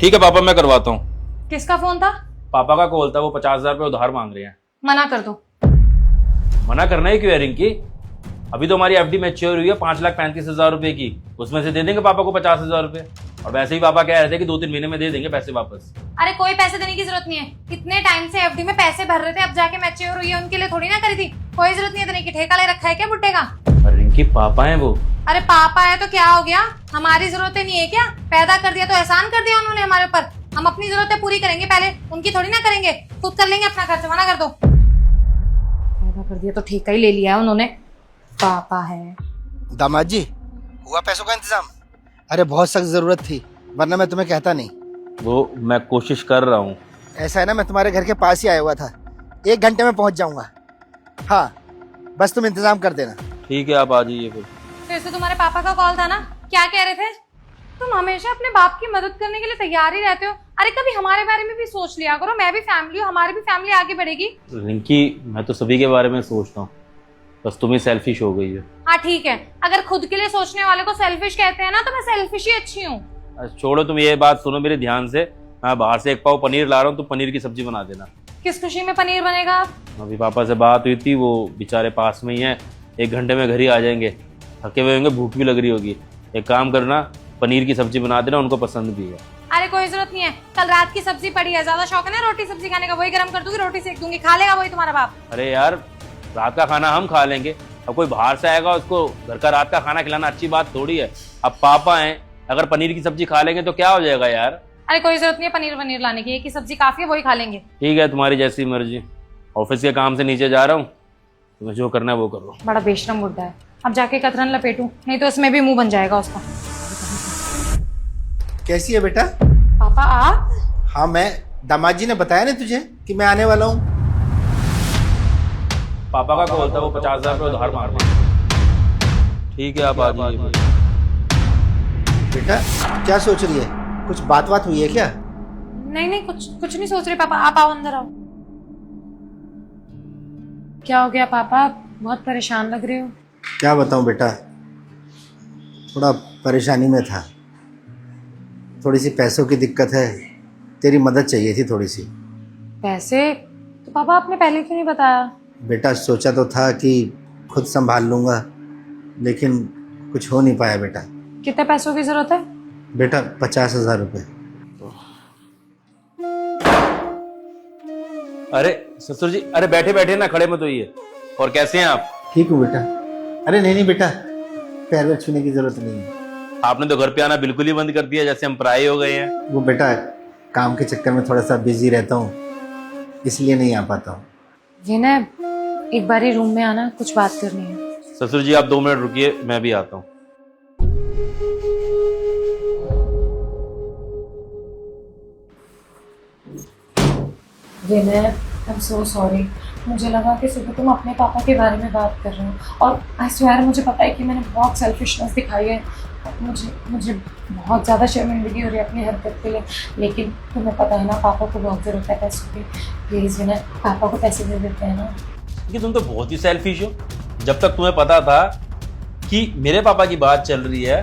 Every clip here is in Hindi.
ठीक है पापा, मैं करवाता हूँ। किसका फोन था? पापा का कॉल था, वो 50,000 रुपये उधार मांग रहे हैं। मना कर दो। मना करना ही क्यों है रिंकी? अभी तो हमारी एफडी मैच्योर हुई है 5,35,000 रुपए की, उसमें से दे देंगे पापा को 50,000 रुपए। और वैसे ही पापा कह रहे थे कि 2-3 महीने में दे देंगे पैसे वापस। अरे कोई पैसे देने की जरूरत नहीं है, इतने टाइम से एफडी में पैसे भर रहे थे, अब जाके मैच्योर हुई है, उनके लिए थोड़ी ना करी थी। कोई जरूरत नहीं है देने की। ठेका ले रखा है क्या बुड्ढे का? और रिंकी पापा है वो। अरे पापा है तो क्या हो गया? हमारी जरूरतें नहीं है क्या? पैदा कर दिया तो एहसान कर दिया उन्होंने हमारे ऊपर। हम अपनी जरूरतें पूरी करेंगे पहले, उनकी थोड़ी ना करेंगे। खुद कर लेंगे अपना खर्च, मना कर दो। पैदा कर दिया तो ठेका ही ले लिया है उन्होंने। पापा है। दामाद जी, हुआ पैसों का इंतजाम? अरे बहुत सख्त जरूरत थी, वरना मैं तुम्हें कहता नहीं। वो मैं कोशिश कर रहा हूँ। ऐसा है ना, मैं तुम्हारे घर के पास ही आया हुआ था, 1 घंटे में पहुंच जाऊंगा। हाँ, बस तुम इंतजाम कर देना। ठीक है, आप आ जाइए फिर। फिर से तुम्हारे पापा का कॉल था ना? क्या कह रहे थे? तुम हमेशा अपने बाप की मदद करने के लिए तैयार ही रहते हो। अरे कभी हमारे बारे में भी सोच लिया करो। मैं भी फैमिली हूँ, हमारी भी फैमिली आगे बढ़ेगी। रिंकी, मैं तो सभी के बारे में सोचता हूँ, बस तुम ही सेल्फिश हो गई है। हाँ ठीक है, अगर खुद के लिए सोचने वाले को सेल्फिश कहते हैं ना, तो मैं सेल्फिश ही अच्छी हूँ। छोड़ो, तुम ये बात सुनो मेरे ध्यान से। मैं बाहर से 1 पाव पनीर ला रहा हूँ, तो पनीर की सब्जी बना देना। किस खुशी में पनीर बनेगा? अभी पापा से बात हुई थी, वो बेचारे पास में ही हैं, 1 घंटे में घर ही आ जाएंगे। थके हुए होंगे, भूख भी लग रही होगी। एक काम करना, पनीर की सब्जी बना देना, उनको पसंद भी है। अरे कोई जरूरत नहीं है, कल रात की सब्जी पड़ी है। ज्यादा शौक है ना रोटी सब्जी खाने का? वही गर्म कर दूंगी, रोटी सेक दूंगी, खा लेगा वही तुम्हारा बाप। अरे यार, रात का खाना हम खा लेंगे, अब कोई बाहर से आएगा उसको घर का रात का खाना खिलाना अच्छी बात थोड़ी है। अब पापा हैं, अगर पनीर की सब्जी खा लेंगे तो क्या हो जाएगा यार। अरे कोई जरूरत नहीं है पनीर लाने की, एक ही सब्जी काफी है, वही खा लेंगे। ठीक है, तुम्हारी जैसी मर्जी। ऑफिस के काम से नीचे जा रहा हूँ, तुम्हें जो करना है वो करो। बड़ा बेशरम बुड्ढा है। अब जाके कतरन लपेटूं, नहीं तो इसमें भी मुंह बन जाएगा उसका। कैसी है बेटा? पापा आप? हाँ, मैं दामाद जी ने बताया ना तुझे कि मैं आने वाला हूँ। पापा का कॉल था, वो 50,000 रुपये उधार मांग रहे हैं। ठीक है, आप आ जाइए। बेटा क्या सोच रही है? कुछ बात हुई है क्या? नहीं कुछ नहीं सोच रहे पापा। आप आओ, अंदर आओ। क्या हो गया पापा? बहुत परेशान लग रहे हो। क्या बताऊँ बेटा, थोड़ा परेशानी में था, थोड़ी सी पैसों की दिक्कत है, तेरी मदद चाहिए थी थोड़ी सी। पैसे? तो पापा आपने पहले क्यों नहीं बताया? बेटा सोचा तो था कि खुद संभाल लूँगा, लेकिन कुछ हो नहीं पाया बेटा। कितने पैसों की जरूरत है? बेटा 50,000 रुपये। अरे ससुर जी, अरे बैठे बैठे ना, खड़े मत होइए। और कैसे हैं आप? ठीक हूँ बेटा। अरे नहीं बेटा, पैर वैर छूने की जरूरत नहीं है। आपने तो घर पे आना बिल्कुल ही बंद कर दिया, जैसे हम पराये हो गए हैं। वो बेटा काम के चक्कर में थोड़ा सा बिजी रहता हूँ, इसलिए नहीं आ पाता हूँ। विनय, एक बारी रूम में आना, कुछ बात करनी है। ससुर जी आप 2 मिनट रुकिए, मैं भी आता हूँ। विनय, आई एम सो सॉरी। मुझे लगा कि सुबह तुम अपने पापा के बारे में बात कर रहे हो, और आई स्वेयर मुझे पता है कि मैंने बहुत सेल्फिशनेस दिखाई है। मुझे बहुत ज़्यादा शर्मिंदगी हो रही है अपनी हरकत के लिए, लेकिन तुम्हें पता है ना पापा को बहुत ज़रूरत है पैसों की। प्लीज़ विनय, पापा को पैसे दे देते हैं ना। कि तुम तो बहुत ही सेल्फिश हो। जब तक तुम्हें पता था कि मेरे पापा की बात चल रही है,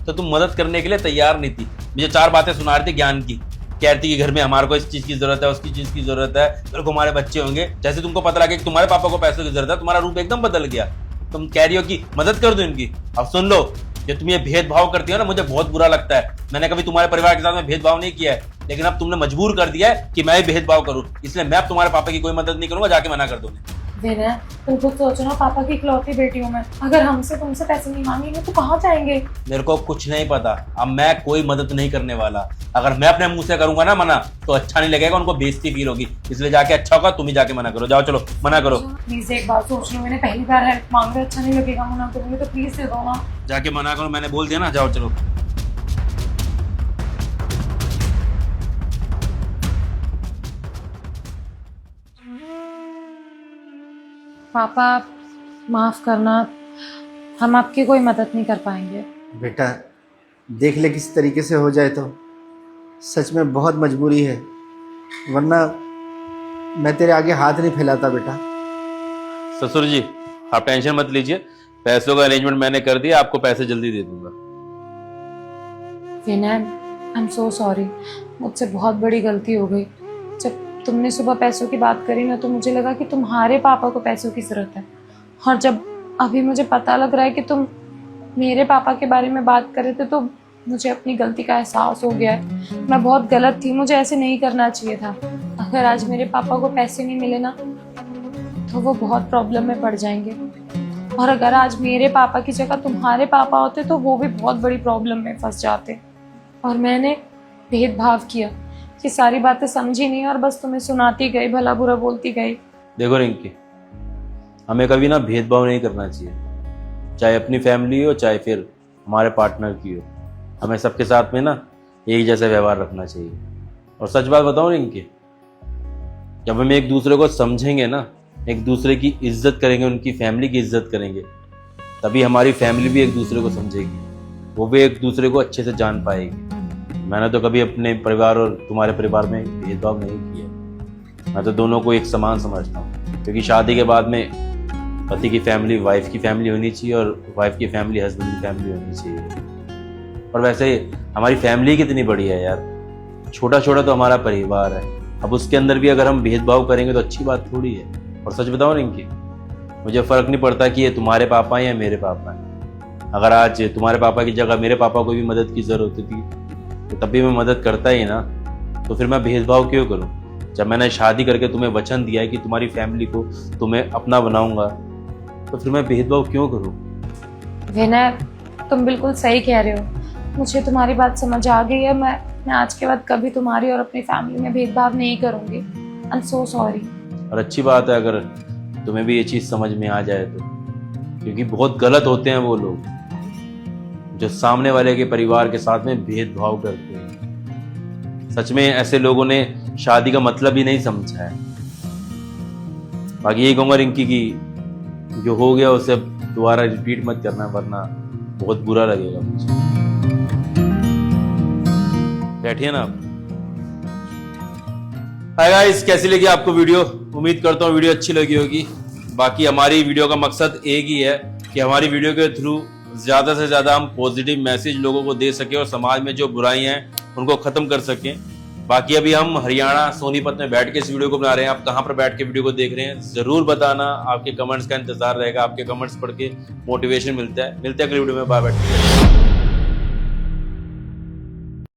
तो तुम मदद करने के लिए तैयार नहीं थी। मुझे 4 बातें सुना रही थी ज्ञान की, कह रही थी कि घर में हमारे को इस चीज की जरूरत है, उसकी चीज की जरूरत है, कल को हमारे बच्चे होंगे। जैसे तुमको पता लगा कि तुम्हारे पापा को पैसों की जरूरत है, तुम्हारा रूप एकदम बदल गया। तुम कह रही हो कि मदद कर दो इनकी। अब सुन लो, जो तुम ये भेदभाव करती हो ना, मुझे बहुत बुरा लगता है। मैंने कभी तुम्हारे परिवार के साथ में भेदभाव नहीं किया है, लेकिन अब तुमने मजबूर कर दिया है कि मैं भी भेदभाव करूं, इसलिए मैं अब तुम्हारे पापा की कोई मदद नहीं करूंगा। जाके मना कर दो। विनय, तुम खुद सोचो ना, पापा की इकलौती बेटी हूँ मैं। अगर हमसे तुमसे पैसे नहीं मांगेंगे तो कहाँ जाएंगे? मेरे को कुछ नहीं पता, अब मैं कोई मदद नहीं करने वाला। अगर मैं अपने मुंह से करूंगा ना मना, तो अच्छा नहीं लगेगा, उनको बेइज्जती फील होगी। इसलिए जाके अच्छा होगा तुम ही जाके मना करो। जाओ, चलो मना करो। प्लीज एक बार सोच लो, मैंने पहली बार हेल्प मांग रहा, अच्छा नहीं लगेगा मना करूंगी तो प्लीज दे दो ना। जाके मना करो, मैंने बोल दिया ना। जाओ चलो। पापा माफ करना, हम आपकी कोई मदद नहीं कर पाएंगे। बेटा देख ले किसी तरीके से हो जाए तो, सच में बहुत मजबूरी है, वरना मैं तेरे आगे हाथ नहीं फैलाता बेटा। ससुर जी आप टेंशन मत लीजिए, पैसों का अरेंजमेंट मैंने कर दिया, आपको पैसे जल्दी दे दूंगा। विनय, आई एम सो सॉरी, मुझसे बहुत बड़ी गलती हो गई। जब तुमने सुबह पैसों की बात करी ना, तो मुझे लगा कि तुम्हारे पापा को पैसों की ज़रूरत है, और जब अभी मुझे पता लग रहा है कि तुम मेरे पापा के बारे में बात कर रहे थे, तो मुझे अपनी गलती का एहसास हो गया है। मैं बहुत गलत थी, मुझे ऐसे नहीं करना चाहिए था। अगर आज मेरे पापा को पैसे नहीं मिले ना, तो वो बहुत प्रॉब्लम में पड़ जाएंगे, और अगर आज मेरे पापा की जगह तुम्हारे पापा होते तो वो भी बहुत बड़ी प्रॉब्लम में फंस जाते। और मैंने भेदभाव किया, ये सारी बातें समझी नहीं और बस तुम्हें सुनाती गई, भला बुरा बोलती गई। देखो रिंकी, हमें कभी ना भेदभाव नहीं करना चाहिए, चाहे अपनी फैमिली हो चाहे फिर हमारे पार्टनर की हो। हमें सबके साथ में ना एक जैसा व्यवहार रखना चाहिए। और सच बात बताऊं रिंकी, जब हम एक दूसरे को समझेंगे ना, एक दूसरे की इज्जत करेंगे, उनकी फैमिली की इज्जत करेंगे, तभी हमारी फैमिली भी एक दूसरे को समझेगी, वो भी एक दूसरे को अच्छे से जान पाएगी। मैंने तो कभी अपने परिवार और तुम्हारे परिवार में भेदभाव नहीं किया। मैं तो दोनों को एक समान समझता हूँ, क्योंकि शादी के बाद में पति की फैमिली वाइफ की फैमिली होनी चाहिए और वाइफ की फैमिली हस्बैंड की फैमिली होनी चाहिए। और वैसे हमारी फैमिली कितनी बड़ी है यार, छोटा छोटा तो हमारा परिवार है। अब उसके अंदर भी अगर हम भेदभाव करेंगे तो अच्छी बात थोड़ी है। और सच बताऊं रिंकी, मुझे फ़र्क नहीं पड़ता कि ये तुम्हारे पापा हैं या मेरे पापा हैं। अगर आज तुम्हारे पापा की जगह मेरे पापा को भी मदद की ज़रूरत थी तो तब भी मैं मदद करता ही ना, तो फिर मैं भेदभाव क्यों करूं? जब मैंने शादी करके तुम्हें वचन दिया है कि तुम्हारी फैमिली को तुम्हें अपना बनाऊंगा, तो फिर मैं भेदभाव क्यों करूं? विनय, तुम बिल्कुल सही कह रहे हो, मुझे तुम्हारी बात समझ आ गई है। मैं आज के बाद कभी तुम्हारी और अपनी फैमिली में भेदभाव नहीं करूंगी। I am so sorry. और अच्छी बात है अगर तुम्हें भी ये चीज़ समझ में आ जाए तो, क्योंकि बहुत गलत होते हैं वो लोग जो सामने वाले के परिवार के साथ में भेदभाव करते हैं। सच में ऐसे लोगों ने शादी का मतलब ही नहीं समझा है। बाकी यही कहूँगा रिंकी की जो हो गया उसे अब दोबारा रिपीट मत करना, वरना बहुत बुरा लगेगा मुझे। बैठिए ना आप। हाय गाइस, कैसी लगी आपको वीडियो? उम्मीद करता हूँ वीडियो अच्छी लगी होगी। बाकी हमारी वीडियो का मकसद एक ही है कि हमारी वीडियो के थ्रू ज़्यादा से ज़्यादा हम पॉजिटिव मैसेज लोगों को दे सकें और समाज में जो बुराइयां हैं उनको ख़त्म कर सकें। बाकी अभी हम हरियाणा सोनीपत में बैठ के इस वीडियो को बना रहे हैं। आप कहाँ पर बैठ के वीडियो को देख रहे हैं ज़रूर बताना, आपके कमेंट्स का इंतजार रहेगा। आपके कमेंट्स पढ़ के मोटिवेशन मिलता है। मिलते हैं अगली वीडियो में, बाय बाय।